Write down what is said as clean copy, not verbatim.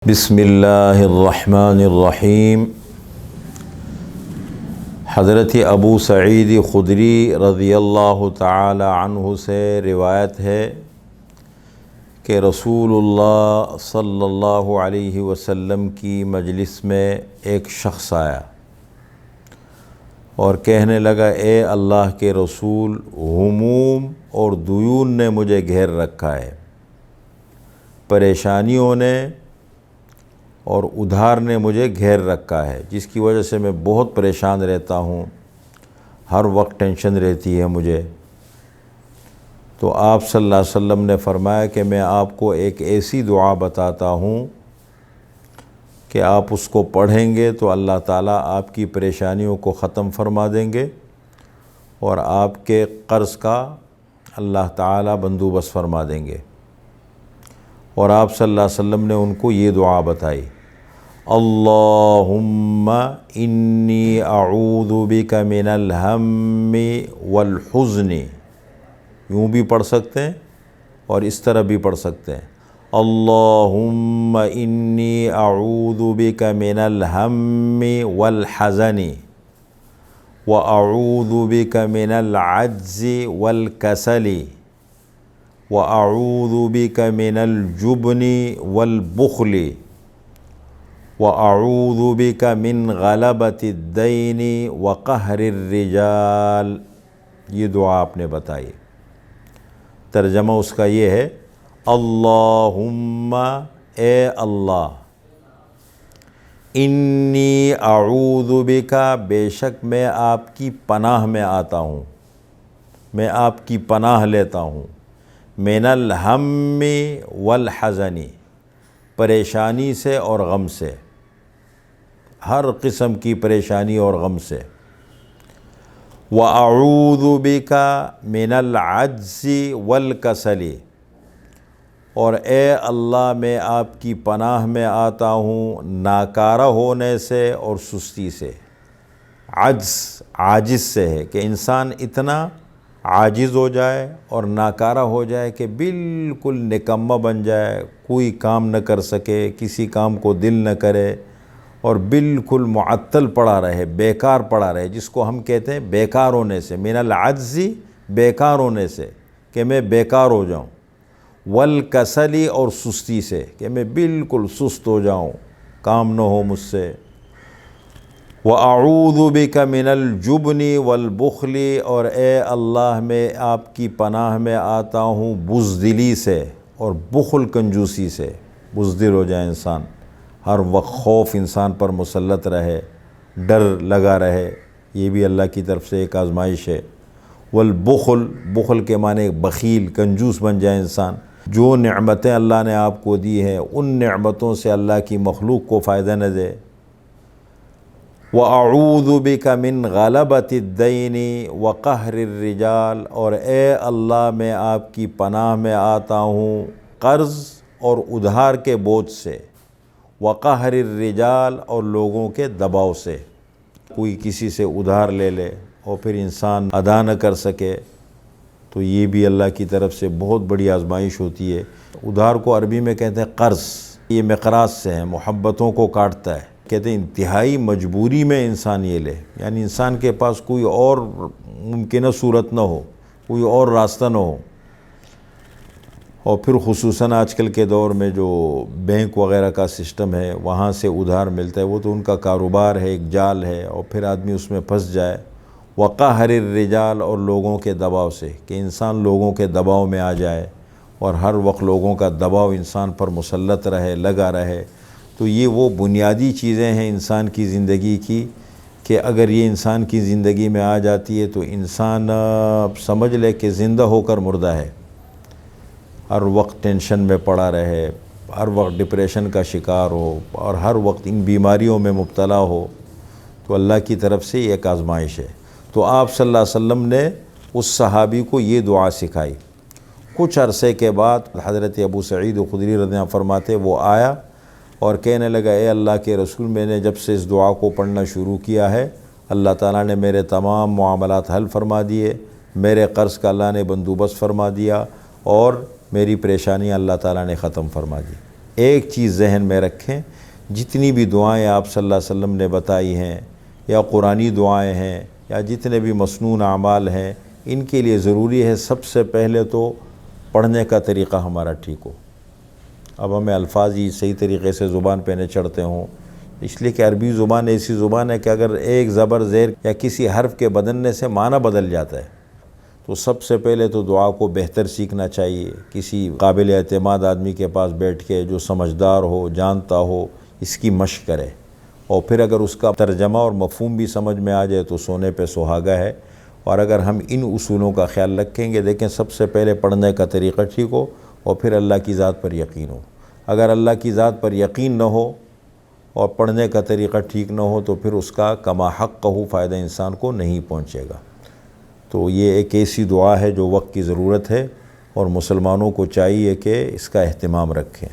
بسم اللہ الرحمن الرحیم۔ حضرت ابو سعید خدری رضی اللہ تعالی عنہ سے روایت ہے کہ رسول اللہ صلی اللہ علیہ وسلم کی مجلس میں ایک شخص آیا اور کہنے لگا، اے اللہ کے رسول، ہموم اور دیون نے مجھے گھیر رکھا ہے، پریشانیوں نے اور ادھار نے مجھے گھیر رکھا ہے، جس کی وجہ سے میں بہت پریشان رہتا ہوں، ہر وقت ٹینشن رہتی ہے مجھے۔ تو آپ صلی اللہ علیہ وسلم نے فرمایا کہ میں آپ کو ایک ایسی دعا بتاتا ہوں کہ آپ اس کو پڑھیں گے تو اللہ تعالیٰ آپ کی پریشانیوں کو ختم فرما دیں گے اور آپ کے قرض کا اللہ تعالیٰ بندوبست فرما دیں گے۔ اور آپ صلی اللہ علیہ وسلم نے ان کو یہ دعا بتائی، اللہم انی اعوذ بک من الہم والحزن، یوں بھی پڑھ سکتے ہیں اور اس طرح بھی پڑھ سکتے ہیں، اللہم انی اعوذ بک من الہم والحزن واعوذ بک من العجز والکسل وَأَعُوذُ بِكَ مِنَ الْجُبْنِ وَالْبُخْلِ وَأَعُوذُ بِكَ مِنْ غَلَبَةِ الدَّيْنِ وَقَهْرِ الرِّجَالِ۔ یہ دعا آپ نے بتائی۔ ترجمہ اس کا یہ ہے، اللہم، اے اللہ، انی اعوذ بک، بے شک میں آپ کی پناہ میں آتا ہوں، میں آپ کی پناہ لیتا ہوں، من الہم والحزن، پریشانی سے اور غم سے، ہر قسم کی پریشانی اور غم سے، وَأَعُوذُ بِكَ مِنَ الْعَجْزِ وَالْكَسَلِ، اور اے اللہ میں آپ کی پناہ میں آتا ہوں ناکارہ ہونے سے اور سستی سے۔ عاجز سے ہے کہ انسان اتنا عاجز ہو جائے اور ناکارہ ہو جائے کہ بالکل نکمہ بن جائے، کوئی کام نہ کر سکے، کسی کام کو دل نہ کرے اور بالکل معطل پڑا رہے، بیکار پڑا رہے، جس کو ہم کہتے ہیں بیکار ہونے سے، من العجز، بیکار ہونے سے کہ میں بیکار ہو جاؤں، والکسل، اور سستی سے کہ میں بالکل سست ہو جاؤں، کام نہ ہو مجھ سے، وَأَعُوذُ بِكَ مِنَ الْجُبْنِ وَالْبُخْلِ، اور اے اللہ میں آپ کی پناہ میں آتا ہوں بزدلی سے اور بخل کنجوسی سے، بزدل ہو جائے انسان، ہر وقت خوف انسان پر مسلط رہے، ڈر لگا رہے، یہ بھی اللہ کی طرف سے ایک آزمائش ہے۔ والبخل، بخل کے معنی بخیل، کنجوس بن جائے انسان، جو نعمتیں اللہ نے آپ کو دی ہیں ان نعمتوں سے اللہ کی مخلوق کو فائدہ نہ دے۔ وَأَعُوذُ بِكَ مِنْ غَلَبَةِ الدَّيْنِ وَقَهْرِ الرِّجَالِ، اور اے اللہ میں آپ کی پناہ میں آتا ہوں قرض اور ادھار کے بوجھ سے، وَقَهْرِ الرِّجَالِ، اور لوگوں کے دباؤ سے، کوئی کسی سے ادھار لے لے اور پھر انسان ادا نہ کر سکے تو یہ بھی اللہ کی طرف سے بہت بڑی آزمائش ہوتی ہے۔ ادھار کو عربی میں کہتے ہیں قرض، یہ مقراض سے ہے، محبتوں کو کاٹتا ہے، کہتے ہیں انتہائی مجبوری میں انسان یہ لے، یعنی انسان کے پاس کوئی اور ممکنہ صورت نہ ہو، کوئی اور راستہ نہ ہو، اور پھر خصوصاً آج کل کے دور میں جو بینک وغیرہ کا سسٹم ہے وہاں سے ادھار ملتا ہے، وہ تو ان کا کاروبار ہے، ایک جال ہے، اور پھر آدمی اس میں پھنس جائے۔ وَقَهْرِ الرِّجَالِ، اور لوگوں کے دباؤ سے، کہ انسان لوگوں کے دباؤ میں آ جائے اور ہر وقت لوگوں کا دباؤ انسان پر مسلط رہے، لگا رہے، تو یہ وہ بنیادی چیزیں ہیں انسان کی زندگی کی کہ اگر یہ انسان کی زندگی میں آ جاتی ہے تو انسان سمجھ لے کہ زندہ ہو کر مردہ ہے، ہر وقت ٹینشن میں پڑا رہے، ہر وقت ڈپریشن کا شکار ہو اور ہر وقت ان بیماریوں میں مبتلا ہو، تو اللہ کی طرف سے یہ ایک آزمائش ہے۔ تو آپ صلی اللہ علیہ وسلم نے اس صحابی کو یہ دعا سکھائی۔ کچھ عرصے کے بعد حضرت ابو سعید خدری رضی اللہ عنہ فرماتے، وہ آیا اور کہنے لگا، اے اللہ کے رسول، میں نے جب سے اس دعا کو پڑھنا شروع کیا ہے اللہ تعالیٰ نے میرے تمام معاملات حل فرما دیے، میرے قرض کا اللہ نے بندوبست فرما دیا اور میری پریشانیاں اللہ تعالیٰ نے ختم فرما دی۔ ایک چیز ذہن میں رکھیں، جتنی بھی دعائیں آپ صلی اللہ علیہ وسلم نے بتائی ہیں یا قرآنی دعائیں ہیں یا جتنے بھی مسنون اعمال ہیں، ان کے لیے ضروری ہے سب سے پہلے تو پڑھنے کا طریقہ ہمارا ٹھیک ہو۔ اب ہمیں الفاظ ہی صحیح طریقے سے زبان پہ نہ چڑھتے ہوں، اس لیے کہ عربی زبان ایسی زبان ہے کہ اگر ایک زبر زیر یا کسی حرف کے بدلنے سے معنی بدل جاتا ہے، تو سب سے پہلے تو دعا کو بہتر سیکھنا چاہیے، کسی قابل اعتماد آدمی کے پاس بیٹھ کے جو سمجھدار ہو، جانتا ہو، اس کی مشق کرے، اور پھر اگر اس کا ترجمہ اور مفہوم بھی سمجھ میں آ جائے تو سونے پہ سہاگا ہے۔ اور اگر ہم ان اصولوں کا خیال رکھیں گے، دیکھیں سب سے پہلے پڑھنے کا طریقہ ٹھیک ہو اور پھر اللہ کی ذات پر یقین ہو۔ اگر اللہ کی ذات پر یقین نہ ہو اور پڑھنے کا طریقہ ٹھیک نہ ہو تو پھر اس کا کما حق فائدہ انسان کو نہیں پہنچے گا۔ تو یہ ایک ایسی دعا ہے جو وقت کی ضرورت ہے اور مسلمانوں کو چاہیے کہ اس کا اہتمام رکھیں۔